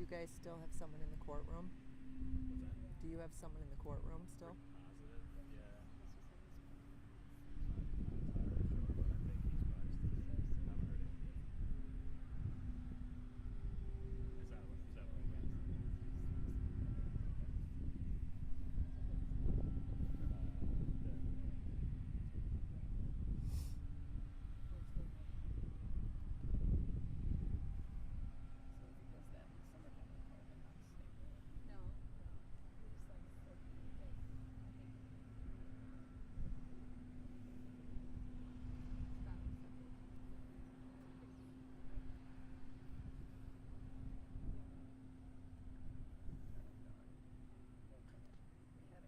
you guys still have someone in the courtroom? What's that? Do you have someone in the courtroom still? Positive? Yeah. Not entirely sure, but I think he's probably still there. I haven't heard anything. Is that what I got?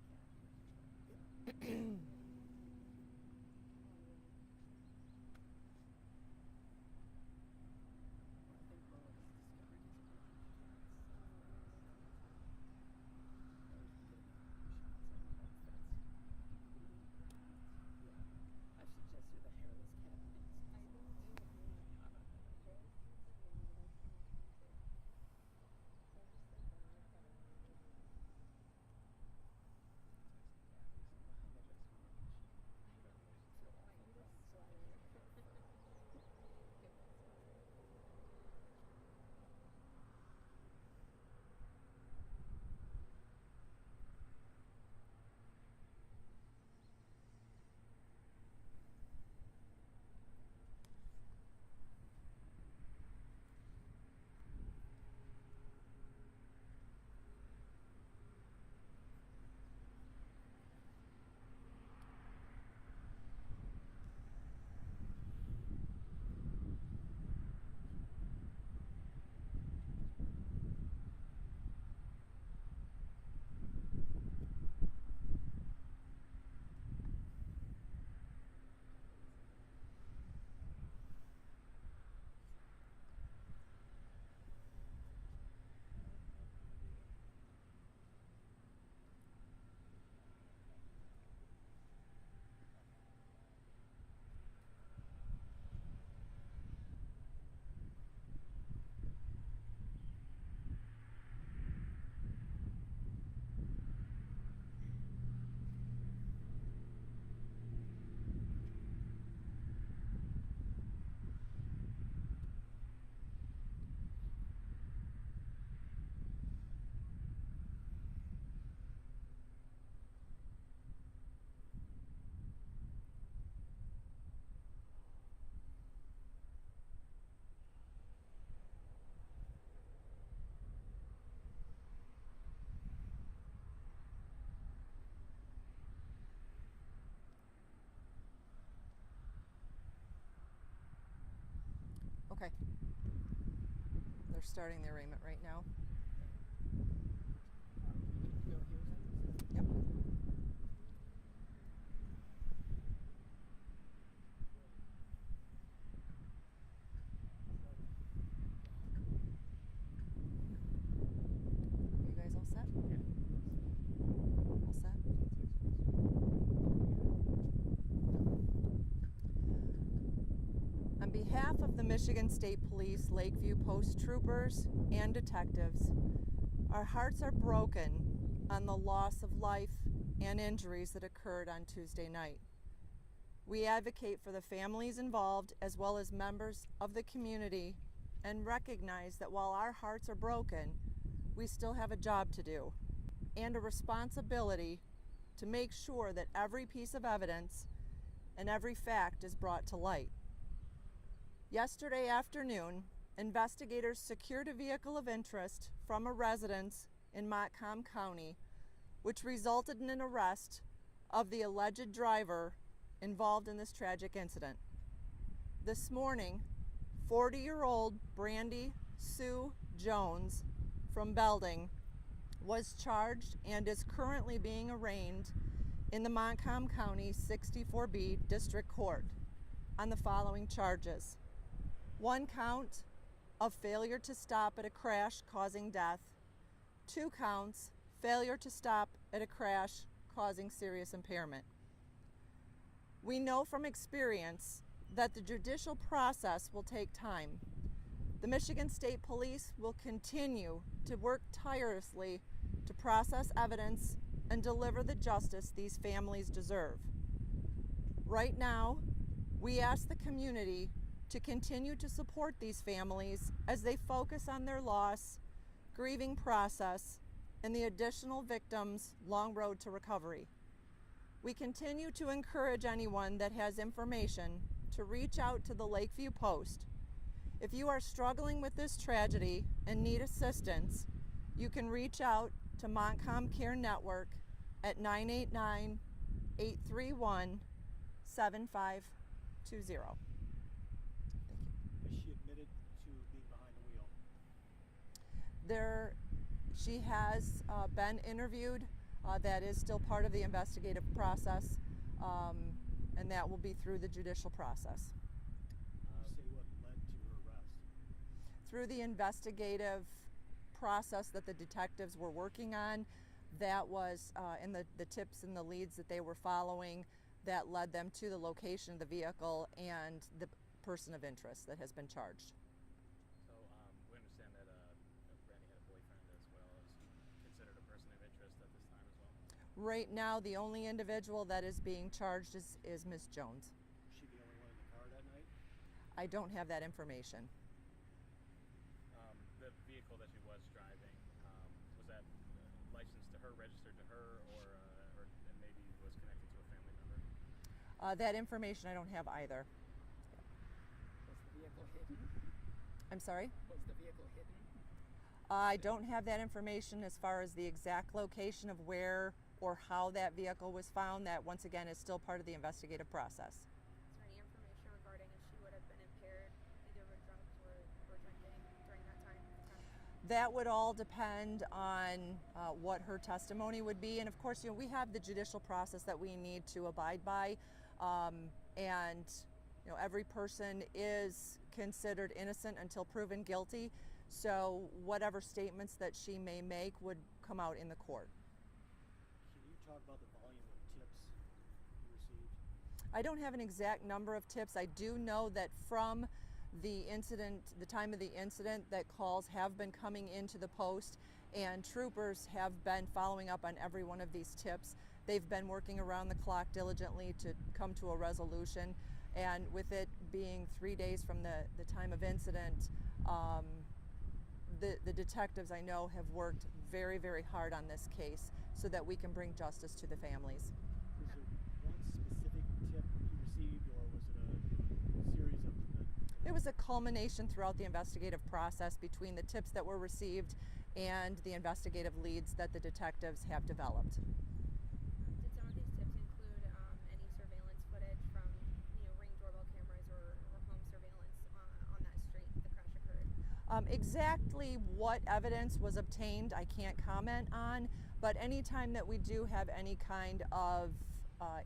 Okay. They're starting the arraignment right now. Yep. You guys all set? Yeah. All set? On behalf of the Michigan State Police Lakeview Post troopers and detectives, our hearts are broken on the loss of life and injuries that occurred on Tuesday night. We advocate for the families involved as well as members of the community and recognize that while our hearts are broken, we still have a job to do and a responsibility to make sure that every piece of evidence and every fact is brought to light. Yesterday afternoon, investigators secured a vehicle of interest from a residence in Montcalm County, which resulted in an arrest of the alleged driver involved in this tragic incident. This morning, 40-year-old Brandy Sue Jones from Belding was charged and is currently being arraigned in the Montcalm County 64B District Court on the following charges. 1 count of failure to stop at a crash causing death. 2 counts, failure to stop at a crash causing serious impairment. We know from experience that the judicial process will take time. The Michigan State Police will continue to work tirelessly to process evidence and deliver the justice these families deserve. Right now, we ask the community to continue to support these families as they focus on their loss, grieving process, and the additional victims' long road to recovery. We continue to encourage anyone that has information to reach out to the Lakeview Post. If you are struggling with this tragedy and need assistance, you can reach out to Montcalm Care Network at 989-831-7520. Thank you. Is she admitted to being behind the wheel? She has been interviewed. That is still part of the investigative process, and that will be through the judicial process. Say what led to her arrest. Through the investigative process that the detectives were working on, that was in the tips and the leads that they were following that led them to the location of the vehicle and the person of interest that has been charged. So we understand that Brandy had a boyfriend as well. Is he considered a person of interest at this time as well? Right now, the only individual that is being charged is Ms. Jones. Was she the only one in the car that night? I don't have that information. The vehicle that she was driving, was that licensed to her, registered to her, or and maybe was connected to a family member? That information I don't have either. Was the vehicle hidden? I'm sorry? Was the vehicle hidden? I don't have that information as far as the exact location of where or how that vehicle was found. That, once again, is still part of the investigative process. Is there any information regarding if she would have been impaired either with drugs or drinking during that time? That would all depend on what her testimony would be. And of course, we have the judicial process that we need to abide by. And every person is considered innocent until proven guilty. So whatever statements that she may make would come out in the court. Can you talk about the volume of tips you received? I don't have an exact number of tips. I do know that from the time of the incident, that calls have been coming into the post, and troopers have been following up on every one of these tips. They've been working around the clock diligently to come to a resolution, and with it being 3 days from the time of incident, the detectives I know have worked very, very hard on this case so that we can bring justice to the families. Was there one specific tip you received, or was it a series of them? It was a culmination throughout the investigative process between the tips that were received and the investigative leads that the detectives have developed. Did some of these tips include any surveillance footage from Ring doorbell cameras or home surveillance on that street the crash occurred? Exactly what evidence was obtained, I can't comment on, but anytime that we do have any kind of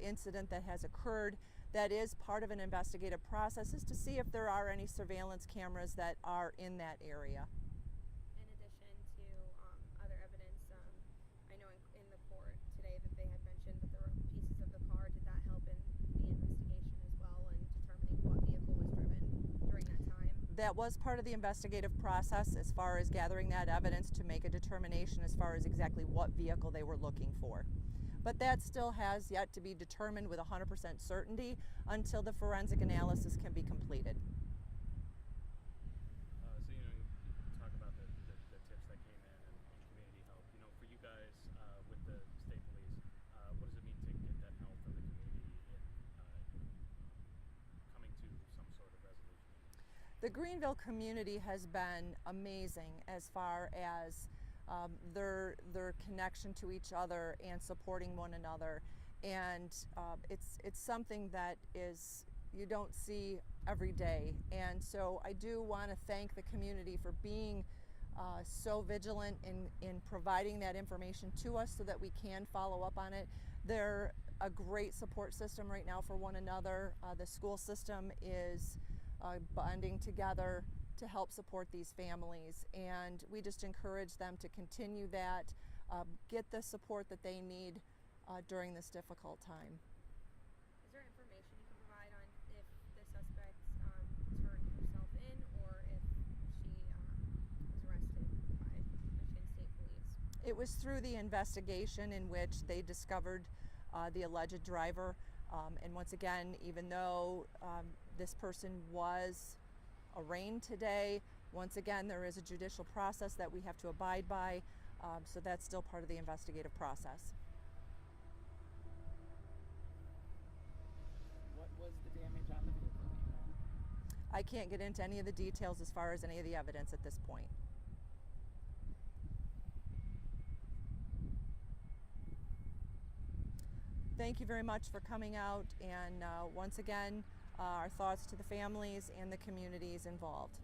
incident that has occurred that is part of an investigative process is to see if there are any surveillance cameras that are in that area. In addition to other evidence, I know in the court today that they had mentioned that there were pieces of the car. Did that help in the investigation as well and determining what vehicle was driven during that time? That was part of the investigative process as far as gathering that evidence to make a determination as far as exactly what vehicle they were looking for. But that still has yet to be determined with 100% certainty until the forensic analysis can be completed. So you talk about the tips that came in and community help. For you guys with the state police, what does it mean to get that help from the community in coming to some sort of resolution? The Greenville community has been amazing as far as their connection to each other and supporting one another, and it's something that you don't see every day. And so I do want to thank the community for being so vigilant in providing that information to us so that we can follow up on it. They're a great support system right now for one another. The school system is bonding together to help support these families, and we just encourage them to continue that, get the support that they need during this difficult time. Is there information you can provide on if the suspect turned herself in or if she It was through the investigation in which they discovered the alleged driver. And once again, even though this person was arraigned today, once again, there is a judicial process that we have to abide by. So that's still part of the investigative process. What was the damage on the vehicle, do you know? I can't get into any of the details as far as any of the evidence at this point. Thank you very much for coming out, and once again, our thoughts to the families and the communities involved.